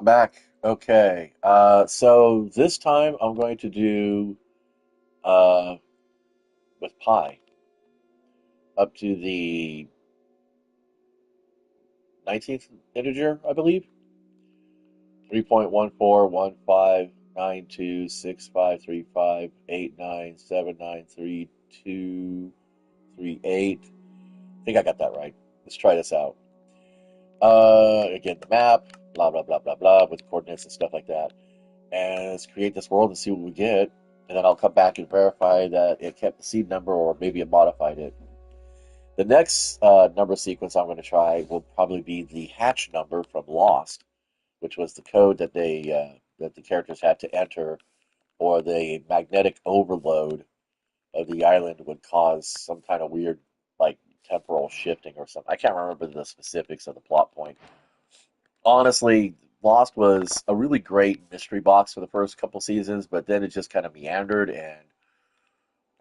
I'm back. Okay. So this time I'm going to do uh, with pi up to the 19th integer, I believe. 3.141592653589793238. I think I got that right. Let's try this out. Again, the map, blah, blah, blah, blah, blah, with coordinates and stuff like that. And let's create this world and see what we get. And then I'll come back and verify that it kept the seed number or maybe it modified it. The next number sequence I'm going to try will probably be the hatch number from Lost, which was the code that the characters had to enter, or the magnetic overload of the island would cause some kind of weird, like temporal shifting or something. I can't remember the specifics of the plot point. Honestly, Lost was a really great mystery box for the first couple seasons, but then it just kind of meandered, and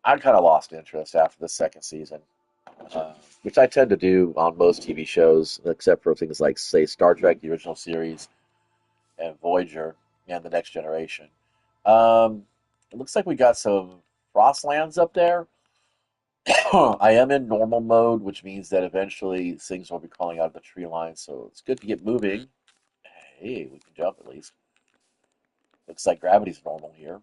I kind of lost interest after the second season, which I tend to do on most TV shows, except for things like, say, Star Trek, the original series, and Voyager, and The Next Generation. It looks like we got some Frostlands up there. I am in normal mode, which means that eventually things will be crawling out of the tree line, so it's good to get moving. Hey, we can jump at least. Looks like gravity's normal here.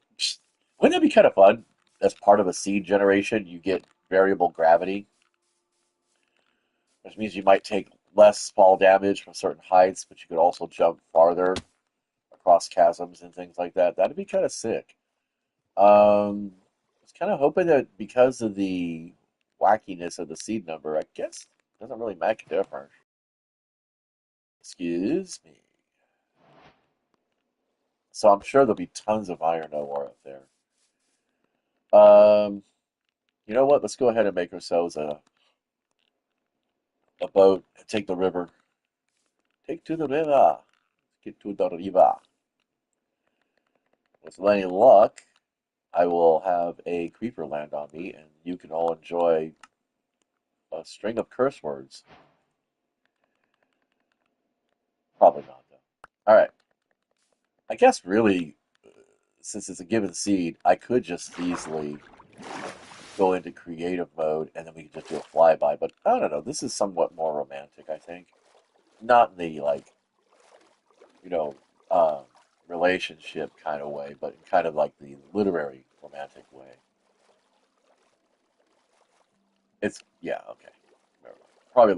Wouldn't it be kind of fun? As part of a seed generation, you get variable gravity, which means you might take less fall damage from certain heights, but you could also jump farther across chasms and things like that. That'd be kind of sick. I was kind of hoping that because of the wackiness of the seed number, I guess it doesn't really make a difference. Excuse me. So I'm sure there'll be tons of iron ore up there. Um, you know what? Let's go ahead and make ourselves a boat and take the river. Take to the river. Get to the river. With any luck, I will have a creeper land on me, and you can all enjoy a string of curse words. Probably not, though. All right. I guess really, since it's a given seed, I could just easily go into creative mode and then we can just do a flyby. But I don't know. This is somewhat more romantic, I think. Not in the like, you know, uh, relationship kind of way, but in kind of like the literary romantic way. It's yeah, okay. Never mind. Probably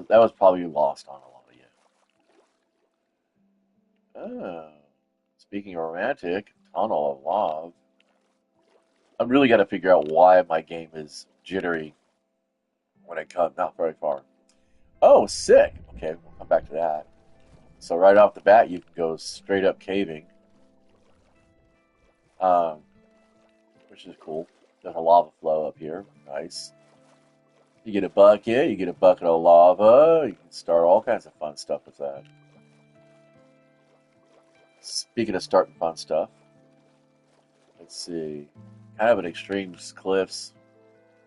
that was probably lost on a lot of you. Oh, speaking of romantic, tunnel of love. I'm really got to figure out why my game is jittery when it comes not very far. Oh, sick. Okay, we'll come back to that. So right off the bat, you can go straight up caving, um, which is cool. There's a lava flow up here. Nice. You get a bucket of lava. You can start all kinds of fun stuff with that. Speaking of starting fun stuff, let's see. Kind of an extreme cliffs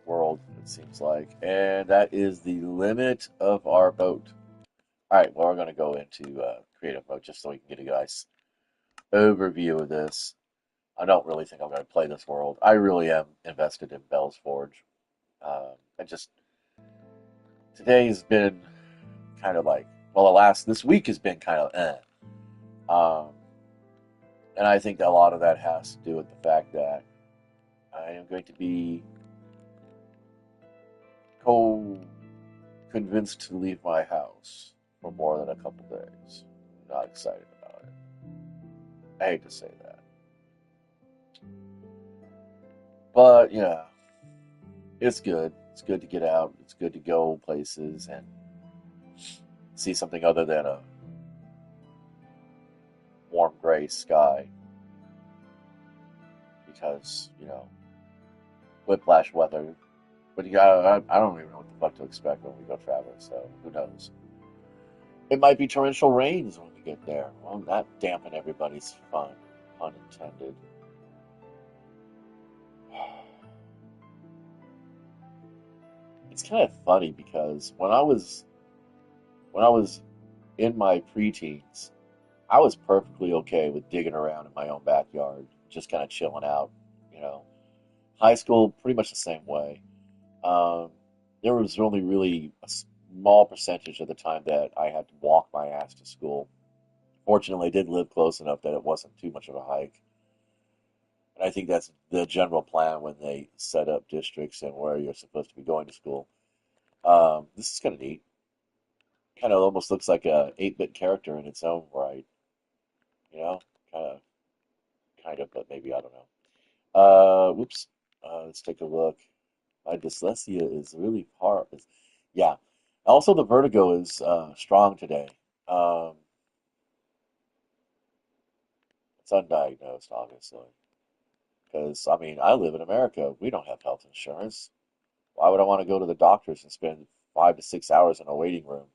world, it seems like. And that is the limit of our boat. All right, well, we're going to go into creative mode just so we can get a nice overview of this. I don't really think I'm going to play this world. I really am invested in Bell's Forge. I just today's been kind of like well, this week has been kind of and I think that a lot of that has to do with the fact that I am going to be co convinced to leave my house for more than a couple days. I'm not excited about it. I hate to say that, but yeah, it's good. It's good to get out. It's good to go places and see something other than a warm gray sky because, whiplash weather. But yeah, I don't even know what the fuck to expect when we go traveling, so who knows? It might be torrential rains when we get there. Well, that dampen everybody's fun, pun intended. It's kind of funny because when I was in my preteens, I was perfectly okay with digging around in my own backyard, just kind of chilling out, you know. High school, pretty much the same way. Um, there was only really a small percentage of the time that I had to walk my ass to school. Fortunately, I did live close enough that it wasn't too much of a hike. And I think that's the general plan when they set up districts and where you're supposed to be going to school. This is kind of neat. Kind of almost looks like a 8-bit character in its own right, you know? Kind of, but maybe I don't know. Whoops. Let's take a look. My dyslexia is really hard. Yeah. Also, the vertigo is strong today. Um, it's undiagnosed, obviously. Because, I mean, I live in America. We don't have health insurance. Why would I want to go to the doctors and spend 5 to 6 hours in a waiting room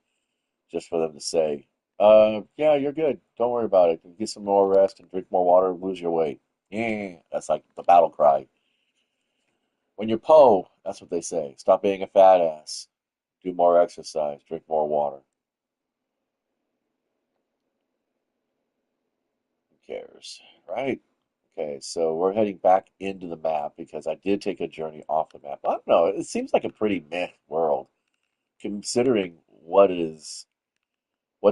just for them to say, yeah, you're good. Don't worry about it. Get some more rest and drink more water, lose your weight. Yeah, that's like the battle cry. When you're Poe, that's what they say. Stop being a fat ass. Do more exercise. Drink more water. Who cares? Right? Okay, so we're heading back into the map because I did take a journey off the map. I don't know. It seems like a pretty meh world considering what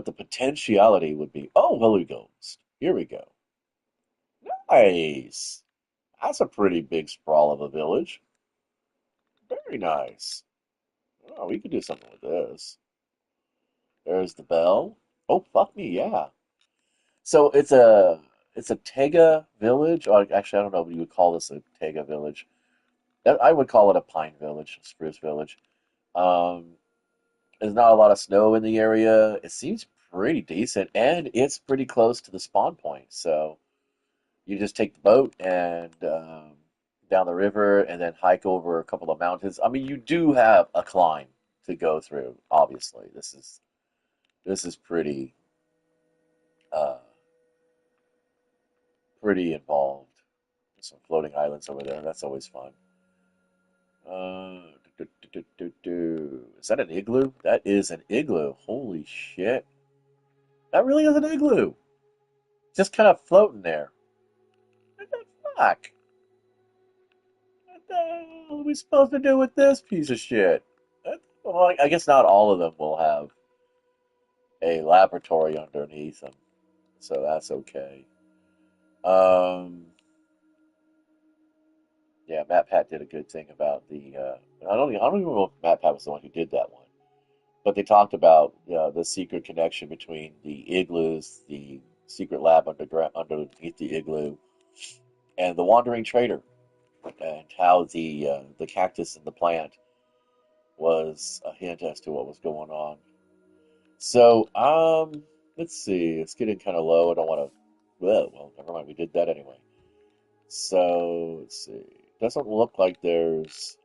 the potentiality would be. Oh, Holy Ghost. Here we go. Nice. That's a pretty big sprawl of a village. Very nice. Oh, we could do something with this. There's the bell. Oh, fuck me, yeah. So it's a Tega village. Or actually, I don't know if you would call this a Tega village. I would call it a pine village, spruce village. Um, there's not a lot of snow in the area. It seems pretty decent, and it's pretty close to the spawn point. So you just take the boat and down the river, and then hike over a couple of mountains. I mean, you do have a climb to go through. Obviously, this is uh, pretty involved. There's some floating islands over there. That's always fun. Is that an igloo? That is an igloo. Holy shit. That really is an igloo. Just kind of floating there. What the fuck? What the hell are we supposed to do with this piece of shit? Well, I guess not all of them will have a laboratory underneath them, so that's okay. Um, yeah, MatPat did a good thing about the. I don't even know if MatPat was the one who did that one, but they talked about the secret connection between the igloos, the secret lab underground underneath the igloo, and the wandering trader, and how the cactus and the plant was a hint as to what was going on. So, let's see. It's getting kind of low. I don't want to. Well, never mind. We did that anyway. So, let's see. Doesn't look like there's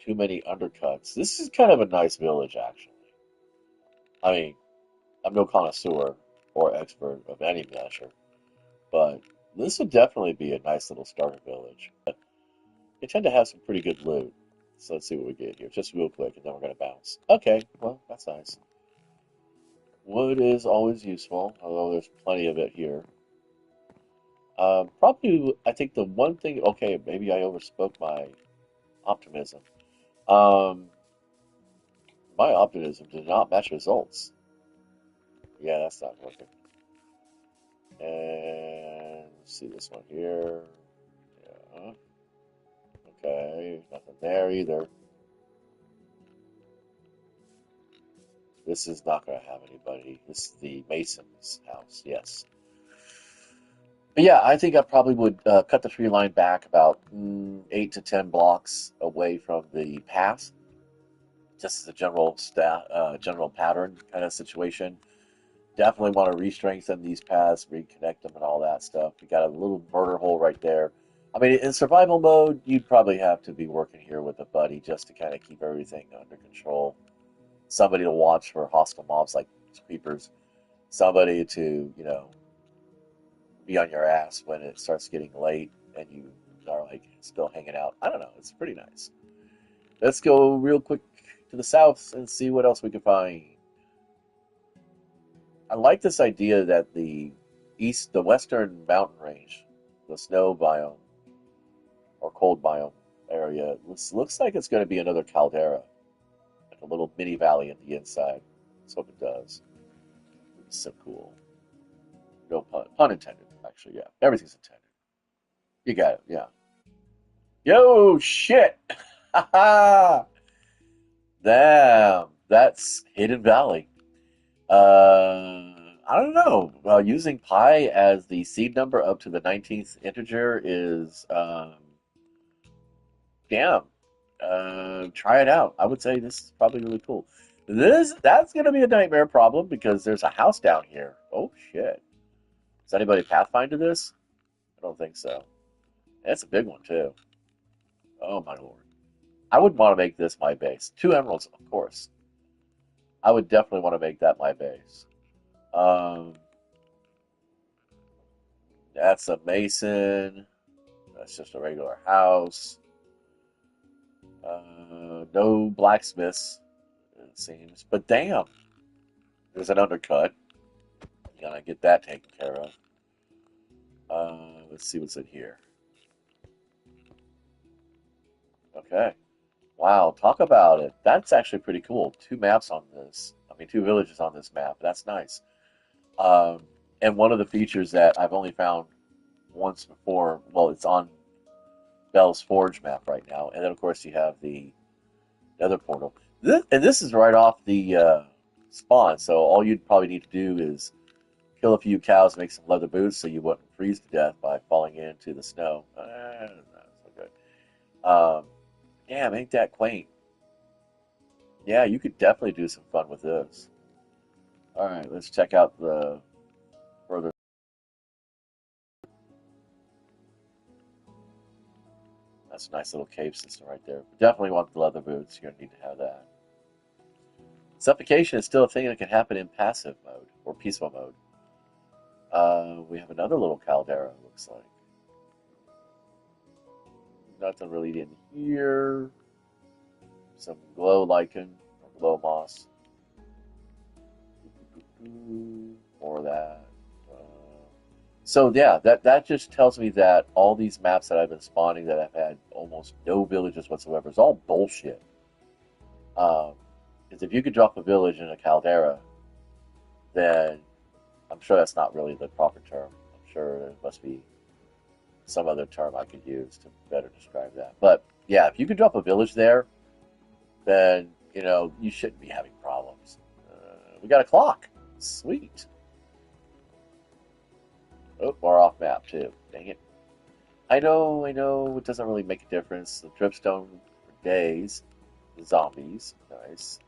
too many undercuts. This is kind of a nice village, actually. I mean, I'm no connoisseur or expert of any measure, but this would definitely be a nice little starter village. They tend to have some pretty good loot. So let's see what we get here, just real quick, and then we're gonna bounce. Okay, well, that's nice. Wood is always useful, although there's plenty of it here. Probably, I think the one thing. Okay, maybe I overspoke my optimism. Um, my optimism did not match results. Yeah, that's not working. And let's see this one here. Yeah. Okay, nothing there either. This is not going to have anybody. This is the Mason's house. Yes. But yeah, I think I probably would cut the tree line back about 8 to 10 blocks away from the path, just as a general pattern kind of situation. Definitely want to re-strengthen these paths, reconnect them, and all that stuff. We got a little murder hole right there. I mean, in survival mode, you'd probably have to be working here with a buddy just to kind of keep everything under control. Somebody to watch for hostile mobs like creepers. Somebody to, be on your ass when it starts getting late and you are like still hanging out. I don't know. It's pretty nice. Let's go real quick to the south and see what else we can find. I like this idea that the western mountain range, the snow biome or cold biome area, looks like it's going to be another caldera, like a little mini valley in the inside. Let's hope it does. It's so cool. No pun intended. Actually, yeah, everything's intended. You got it. Yeah. Yo, shit. Damn, that's Hidden Valley. I don't know. Using pi as the seed number up to the 19th integer is, damn. Try it out. I would say this is probably really cool. That's gonna be a nightmare problem because there's a house down here. Oh shit. Does anybody pathfinder this? I don't think so. That's a big one too. Oh my lord. I would want to make this my base. Two emeralds, of course. I would definitely want to make that my base. Um, that's a mason. That's just a regular house. No blacksmiths, it seems. But damn, there's an undercut. You gotta get that taken care of. Let's see what's in here. Okay. Wow, talk about it. That's actually pretty cool. Two maps on this. I mean, two villages on this map. That's nice. Um, and one of the features that I've only found once before, well, it's on Bell's Forge map right now. And then, of course, you have the Nether portal. This is right off the spawn, so all you'd probably need to do is kill a few cows, make some leather boots so you wouldn't freeze to death by falling into the snow. That's so good. Damn, ain't that quaint? Yeah, you could definitely do some fun with this. All right, let's check out the further. That's a nice little cave system right there. Definitely want the leather boots. You're gonna need to have that. Suffocation is still a thing that can happen in passive mode or peaceful mode. We have another little caldera, looks like. Nothing really in here. Some glow lichen or glow moss. More of that. So yeah, that just tells me that all these maps that I've been spawning that have had almost no villages whatsoever is all bullshit. Um, because if you could drop a village in a caldera, then I'm sure that's not really the proper term. I'm sure there must be some other term I could use to better describe that. But yeah, if you could drop a village there, then you shouldn't be having problems. We got a clock. Sweet. Oh, we're off map too. Dang it. I know. It doesn't really make a difference. The dripstone for days. The zombies, nice.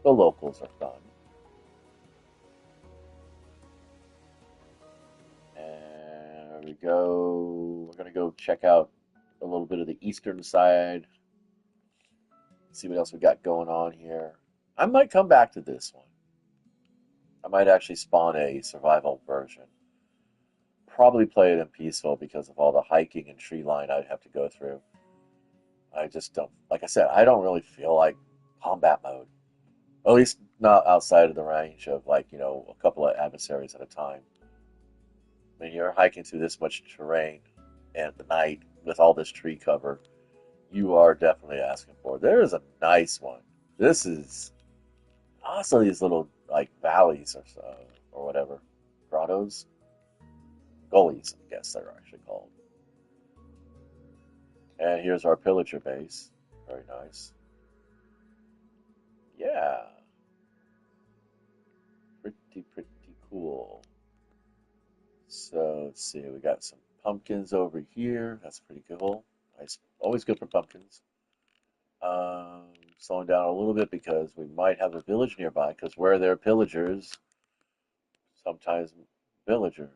The locals are fun. And there we go. We're gonna go check out a little bit of the eastern side. See what else we got going on here. I might come back to this one. I might actually spawn a survival version. Probably play it in peaceful because of all the hiking and tree line I'd have to go through. I just don't, like I said, I don't really feel like combat mode. At least not outside of the range of a couple of adversaries at a time. When you're hiking through this much terrain at the night with all this tree cover, you are definitely asking for it. There is a nice one. This is also these little like valleys or so, or whatever. Grottos? Gullies, I guess they're actually called. And here's our pillager base. Very nice. Yeah, pretty cool. So let's see, we got some pumpkins over here. That's pretty cool. Nice, always good for pumpkins. Slowing down a little bit because we might have a village nearby. Because where there are pillagers, sometimes villagers.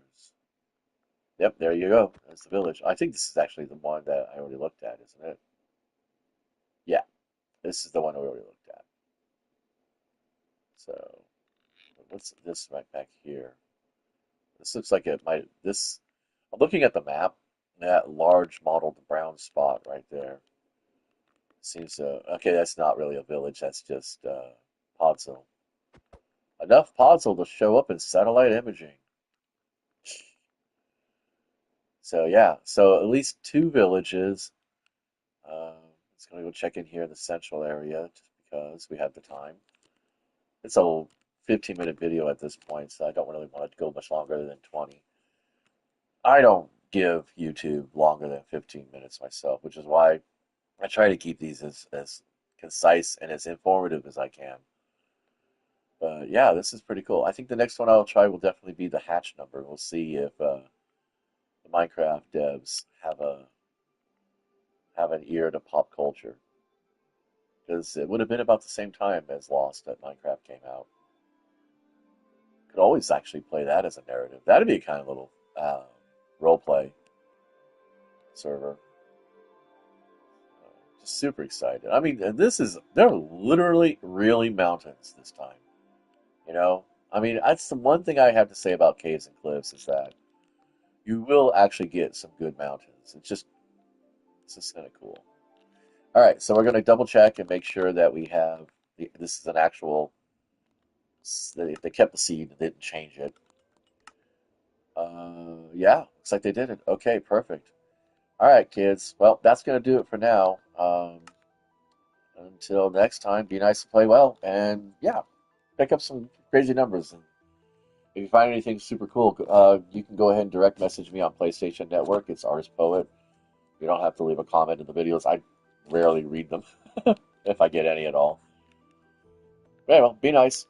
Yep, there you go. That's the village. I think this is actually the one that I already looked at, isn't it? Yeah, this is the one we already looked at. So what's this right back here? This looks like it might. This. I'm looking at the map. That large mottled brown spot right there seems to. Okay, that's not really a village. That's just Podzone. Enough puzzle to show up in satellite imaging. So yeah, so at least two villages. Uh, let's gonna go check in here in the central area just because we have the time. It's a 15-minute video at this point, so I don't really want it to go much longer than 20. I don't give YouTube longer than 15 minutes myself, which is why I try to keep these as concise and as informative as I can. But yeah, this is pretty cool. I think the next one I'll try will definitely be the hatch number. We'll see if the Minecraft devs have an ear to pop culture because it would have been about the same time as Lost that Minecraft came out. Could always actually play that as a narrative. That'd be a kind of little role play server. Just super excited. I mean, they're literally really mountains this time. You know, I mean, that's the one thing I have to say about caves and cliffs is that you will actually get some good mountains. It's just kind of cool. All right, so we're going to double check and make sure that we have this is an actual. If they kept the seed and didn't change it. Yeah, looks like they did it. Okay, perfect. All right, kids. Well, that's going to do it for now. Until next time, be nice and play well. And yeah, pick up some crazy numbers. And if you find anything super cool, you can go ahead and direct message me on PlayStation Network. It's Artist Poet. You don't have to leave a comment in the videos. I rarely read them, if I get any at all. Anyway, well, be nice.